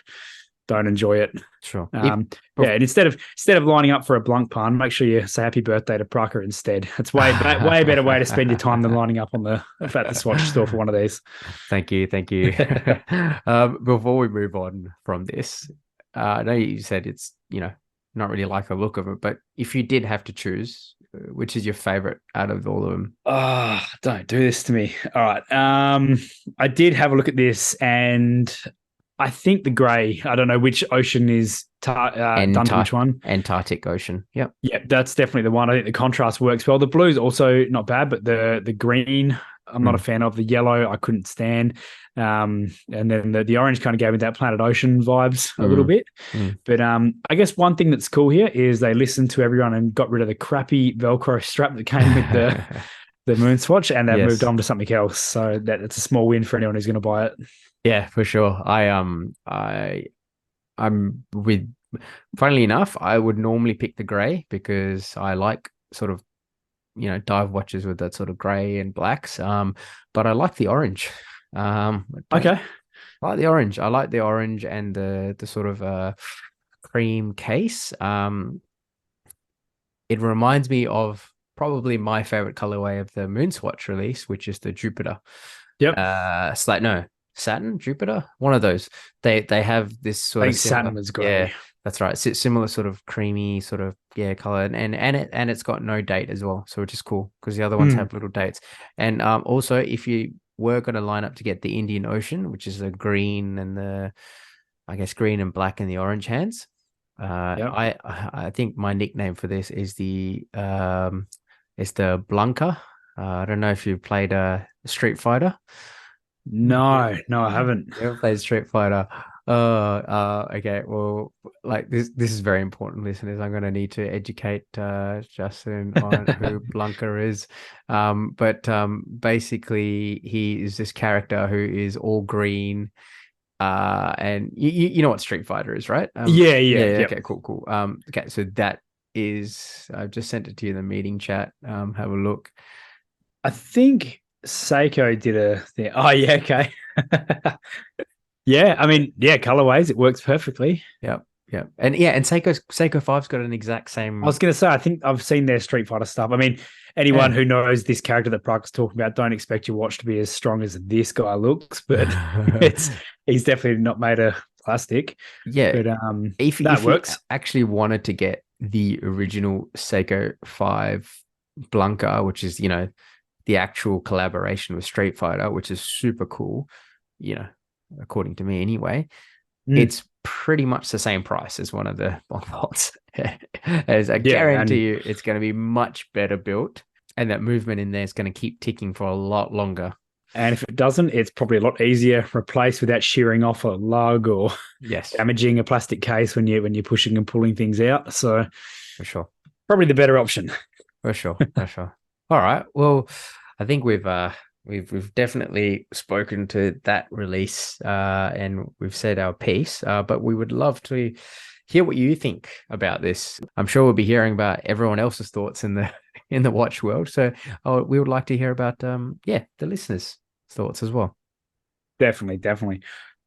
don't enjoy it. Sure. And instead of lining up for a Blancpain, make sure you say happy birthday to Praka instead. It's way better way to spend your time than lining up on the Swatch store for one of these. Thank you. Before we move on from this, I know you said it's not really like the look of it, but if you did have to choose, which is your favorite out of all of them? Don't do this to me. All right. I did have a look at this, and I think the grey. I don't know which ocean is done to which one. Antarctic Ocean. Yep. Yeah, that's definitely the one. I think the contrast works well. The blue's also not bad, but the green, I'm not a fan of. The yellow, I couldn't stand. And then the orange kind of gave me that Planet Ocean vibes a little bit. But I guess one thing that's cool here is they listened to everyone and got rid of the crappy Velcro strap that came with the Moon Swatch, and they've moved on to something else. So that's a small win for anyone who's going to buy it. Yeah, for sure. I'm with. Funnily enough, I would normally pick the grey because I like sort of, dive watches with that sort of grey and blacks. But I like the orange. Okay. I like the orange. I like the orange and the sort of cream case. It reminds me of probably my favorite colorway of the Moon Swatch release, which is the Jupiter. Yep. Saturn, Jupiter, one of those. They have this sort of Saturn was great. Yeah, that's right. Similar sort of creamy sort of color, and it's got no date as well, so which is cool because the other ones have little dates. And also, if you were going to line up to get the Indian Ocean, which is the green and green and black and the orange hands, I think my nickname for this is the Blanca. I don't know if you've played Street Fighter. No, I haven't. Never played Street Fighter. Okay. Well, like this is very important, listeners. I'm going to need to educate Justin on who Blanca is. But basically, he is this character who is all green. And you know what Street Fighter is, right? Yeah. Okay, cool. Okay, so that is. I've just sent it to you in the meeting chat. Have a look. I think Seiko did a thing. Oh, yeah, okay. Yeah, I mean, colorways, it works perfectly. Yep. And Seiko 5's got an exact same. I was going to say, I think I've seen their Street Fighter stuff. I mean, anyone who knows this character that Praka's talking about, don't expect your watch to be as strong as this guy looks, but he's definitely not made of plastic. Yeah. But if works. You actually wanted to get the original Seiko 5 Blanca, which is, the actual collaboration with Street Fighter, which is super cool, according to me anyway, it's pretty much the same price as one of the Blancpains. As I guarantee you, it's going to be much better built, and that movement in there is going to keep ticking for a lot longer. And if it doesn't, it's probably a lot easier to replace without shearing off a lug or damaging a plastic case when you're pushing and pulling things out. So for sure, probably the better option. For sure. All right. Well, I think we've definitely spoken to that release and we've said our piece. But we would love to hear what you think about this. I'm sure we'll be hearing about everyone else's thoughts in the watch world. So we would like to hear about the listeners' thoughts as well. Definitely.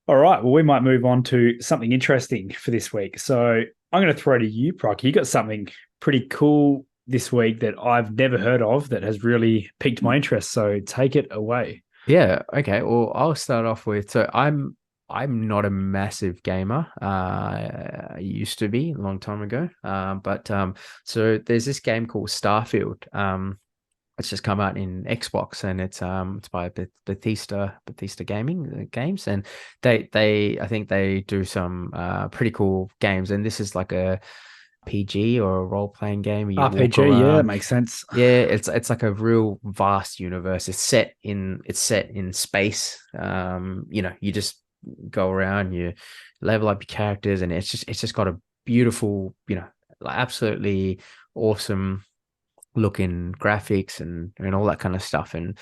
All right. Well, we might move on to something interesting for this week. So I'm going to throw to you, Proc. You got something pretty cool this week that I've never heard of that has really piqued my interest. So take it away. Yeah. Okay. Well, I'll start off with, so I'm not a massive gamer. I used to be a long time ago. But so there's this game called Starfield. It's just come out in Xbox, and it's by Bethesda Gaming games, and they I think they do some pretty cool games, and this is like a RPG or a role-playing game. RPG, yeah, it makes sense. Yeah, it's like a real vast universe. It's set in space. You just go around, you level up your characters, and it's just got a beautiful, absolutely awesome looking graphics and all that kind of stuff. And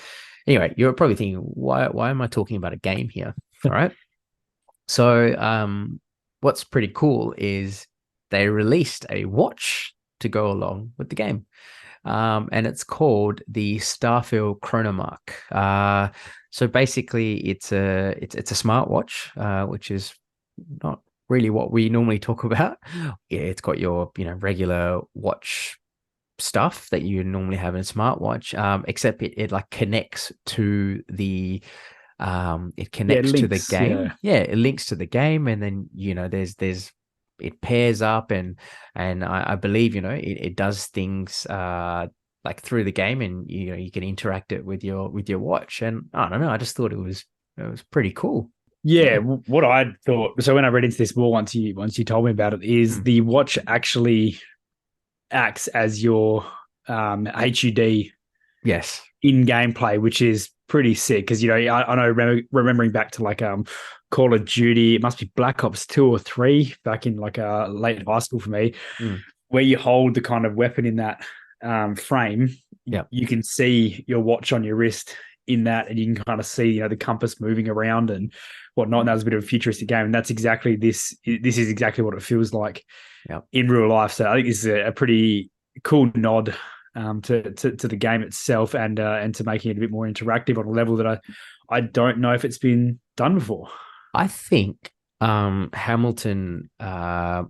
anyway, you're probably thinking, why am I talking about a game here? All right. So what's pretty cool is they released a watch to go along with the game. And it's called the Starfield Chronomark. So basically it's a smartwatch, which is not really what we normally talk about. Yeah, it's got your, regular watch stuff that you normally have in a smartwatch, except it like connects to the it connects to the game. Yeah, it links to the game, and then there's it pairs up, and I believe it does things like through the game, and you can interact it with your watch. And I don't know, I just thought it was pretty cool. Yeah, what I thought. So when I read into this more, once you told me about it, is the watch actually acts as your HUD yes in gameplay, which is pretty sick. Because I know remembering back to like Call of Duty, it must be Black Ops 2 or 3 back in like late high school for me, where you hold the kind of weapon in that frame. You can see your watch on your wrist in that, and you can kind of see the compass moving around and whatnot. And that was a bit of a futuristic game, and that's exactly this is exactly what it feels like in real life. So I think this is a pretty cool nod to the game itself, and to making it a bit more interactive on a level that I don't know if it's been done before. I think Hamilton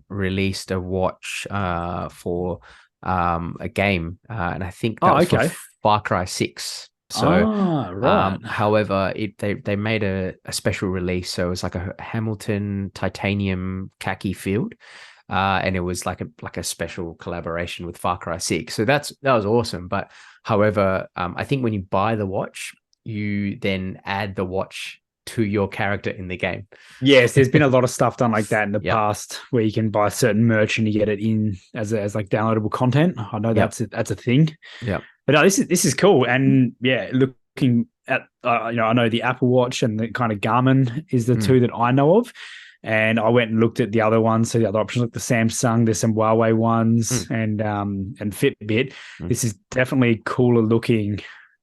released a watch for a game, and I think that was for Far Cry 6. So, right. However, they made a special release, so it was like a Hamilton titanium khaki field, and it was like a special collaboration with Far Cry 6. So that was awesome. But however, I think when you buy the watch, you then add the watch to your character in the game. Yes, there's been a lot of stuff done like that in the past, where you can buy certain merch and you get it in as like downloadable content. I know that's a thing. Yeah. But no, this is cool. And yeah, looking at I know the Apple Watch and the kind of Garmin is the two that I know of. And I went and looked at the other ones, so the other options like the Samsung, there's some Huawei ones, and Fitbit. This is definitely cooler looking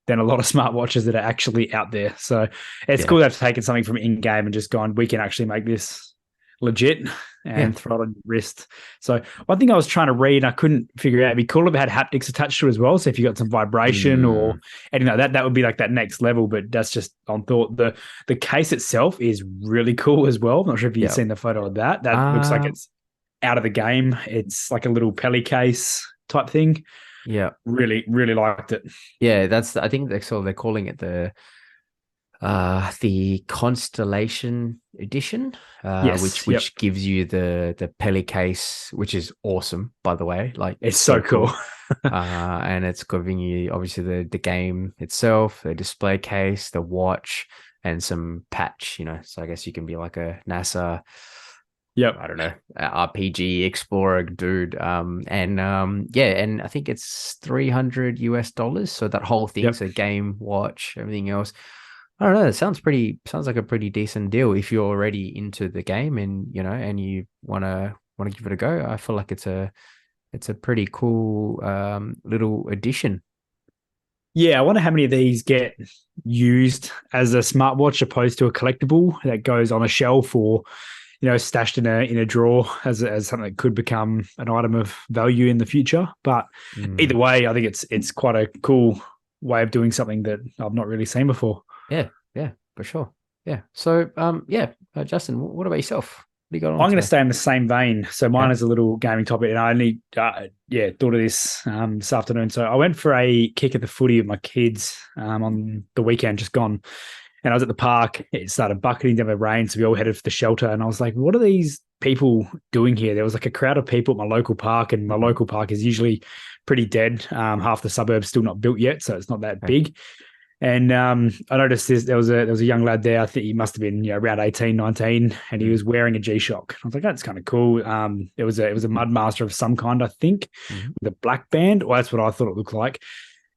than a lot of smartwatches that are actually out there. So it's cool they've taken something from in-game and just gone, we can actually make this legit and throw it on your wrist. So one thing I was trying to read, I couldn't figure out, it'd be cool if it had haptics attached to it as well. So if you got some vibration or anything like that would be like that next level, but that's just on thought. The case itself is really cool as well. I'm not sure if you've seen the photo of that. That looks like it's out of the game. It's like a little Pelly case type thing. Yeah. Really, really liked it. Yeah, I think they're calling it the Constellation Edition, which gives you the Pelly case, which is awesome, by the way. Like, it's so cool. And it's giving you obviously the game itself, the display case, the watch, and some patch. So I guess you can be like a NASA. Yep. I don't know, RPG explorer dude. And I think it's $300. So that whole thing, so game, watch, everything else. I don't know. It sounds like a pretty decent deal if you're already into the game and you want to give it a go. I feel like it's a pretty cool little addition. Yeah, I wonder how many of these get used as a smartwatch opposed to a collectible that goes on a shelf or stashed in a drawer as something that could become an item of value in the future. But either way, I think it's quite a cool way of doing something that I've not really seen before. Yeah, for sure. Yeah. So, Justin, what about yourself? What do you got on? I'm going to stay in the same vein. So mine is a little gaming topic, and I only thought of this this afternoon. So I went for a kick at the footy with my kids on the weekend just gone. And I was at the park. It started bucketing down with rain, so we all headed for the shelter. And I was like, what are these people doing here? There was like a crowd of people at my local park, and my local park is usually pretty dead. Half the suburb's still not built yet, so it's not that big. And I noticed there was a young lad there. I think he must have been around 18, 19, and he was wearing a G-Shock. I was like, that's kind of cool. It was a Mud Master of some kind, I think, with a black band. Well, that's what I thought it looked like.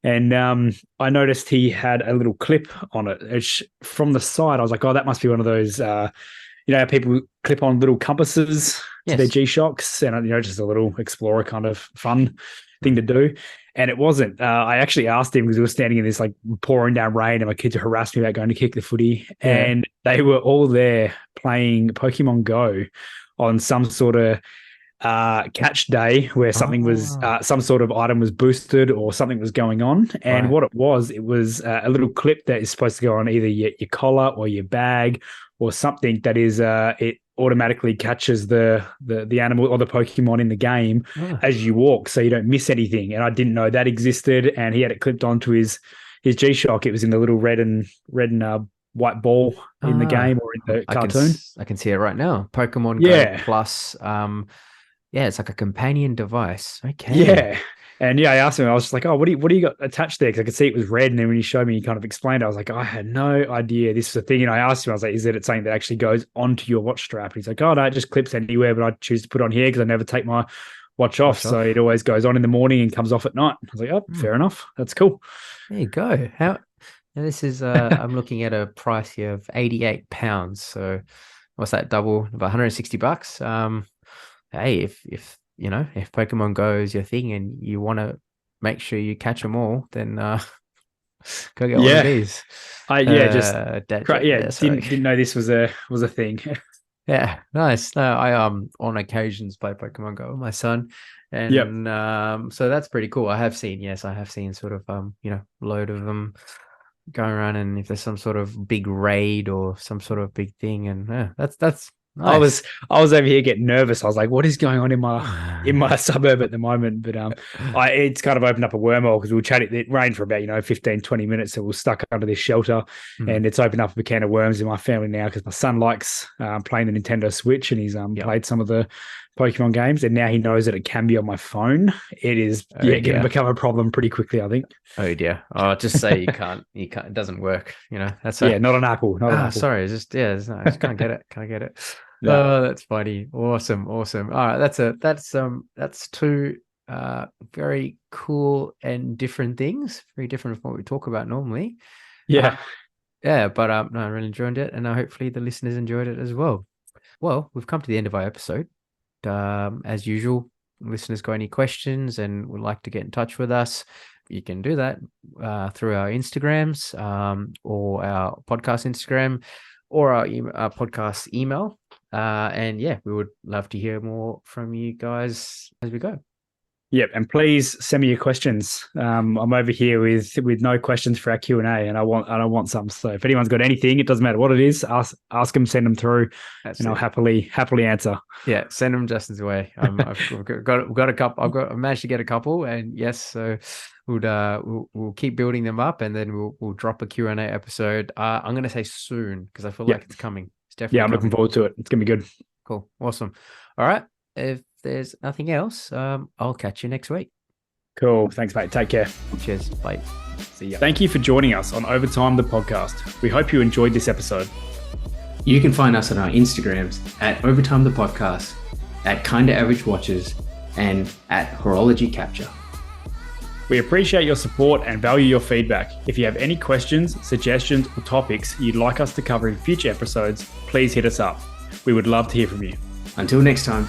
And I noticed he had a little clip on it. From the side, I was like, oh, that must be one of those, people clip on little compasses to their G-Shocks, and just a little Explorer kind of fun. thing to do. And it wasn't. I actually asked him because we were standing in this like pouring down rain and my kids harassed me about going to kick the footy. Yeah. And they were all there playing Pokemon Go on some sort of catch day where something was some sort of item was boosted or something was going on. And what it was a little clip that is supposed to go on either your collar or your bag or something that is it automatically catches the animal or the Pokemon in the game as you walk, so you don't miss anything. And I didn't know that existed, and he had it clipped onto his G-Shock. It was in the little red and white ball in the game or in the cartoon. I can see it right now. Pokemon Go Plus. It's like a companion device. Okay. Yeah. And I asked him, I was just like, oh, what do you got attached there? Because I could see it was red. And then when he showed me, he kind of explained, I was like, I had no idea this was a thing. And I asked him, I was like, is it something that actually goes onto your watch strap? And he's like, oh, no, it just clips anywhere, but I choose to put on here because I never take my watch off. So it always goes on in the morning and comes off at night. I was like, oh, fair enough. That's cool. There you go. Now this is, I'm looking at a price here of £88. So what's that, double, about $160? Hey, if Pokemon Go is your thing and you want to make sure you catch them all, then go get one of these. Didn't know this was a thing. Yeah, nice. No, I on occasions play Pokemon Go with my son, and so that's pretty cool. I have seen sort of load of them going around, and if there's some sort of big raid or some sort of big thing, and that's. Nice. I was over here getting nervous. I was like, what is going on in my suburb at the moment? But it's kind of opened up a wormhole because we were chatting. It rained for about 15, 20 minutes. So we were stuck under this shelter and it's opened up a can of worms in my family now because my son likes playing the Nintendo Switch and he's played some of the Pokemon games, and now he knows that it can be on my phone. It is going to become a problem pretty quickly, I think. Oh dear. Oh, just say you can't. It doesn't work. That's not an Apple. Not an Apple. Sorry, I just can't get it. Can't get it. No. Oh, that's funny. Awesome. All right, that's two very cool and different things. Very different from what we talk about normally. Yeah. But no, I really enjoyed it, and hopefully the listeners enjoyed it as well. Well, we've come to the end of our episode. As usual, listeners got any questions and would like to get in touch with us, you can do that through our Instagrams or our podcast Instagram or our podcast email. And we would love to hear more from you guys as we go. Yep, and please send me your questions. I'm over here with no questions for our Q&A, and I want some. So if anyone's got anything, it doesn't matter what it is, ask them, send them through, and I'll happily answer. Yeah, send them Justin's way. I've got a couple. I've managed to get a couple, and yes, so we'll keep building them up, and then we'll drop a Q&A episode. I'm going to say soon because I feel like it's coming. It's definitely I'm looking forward to it. It's going to be good. Cool, awesome. All right. If there's nothing else, I'll catch you next week. Cool. Thanks, mate. Take care. Cheers. Bye. See ya. Thank you for joining us on Overtime the podcast. We hope you enjoyed this episode. You can find us on our Instagrams at Overtime the podcast, at Kinda Average Watches, and at Horology Capture. We appreciate your support and value your feedback. If you have any questions, suggestions, or topics you'd like us to cover in future episodes, please hit us up. We would love to hear from you. Until next time.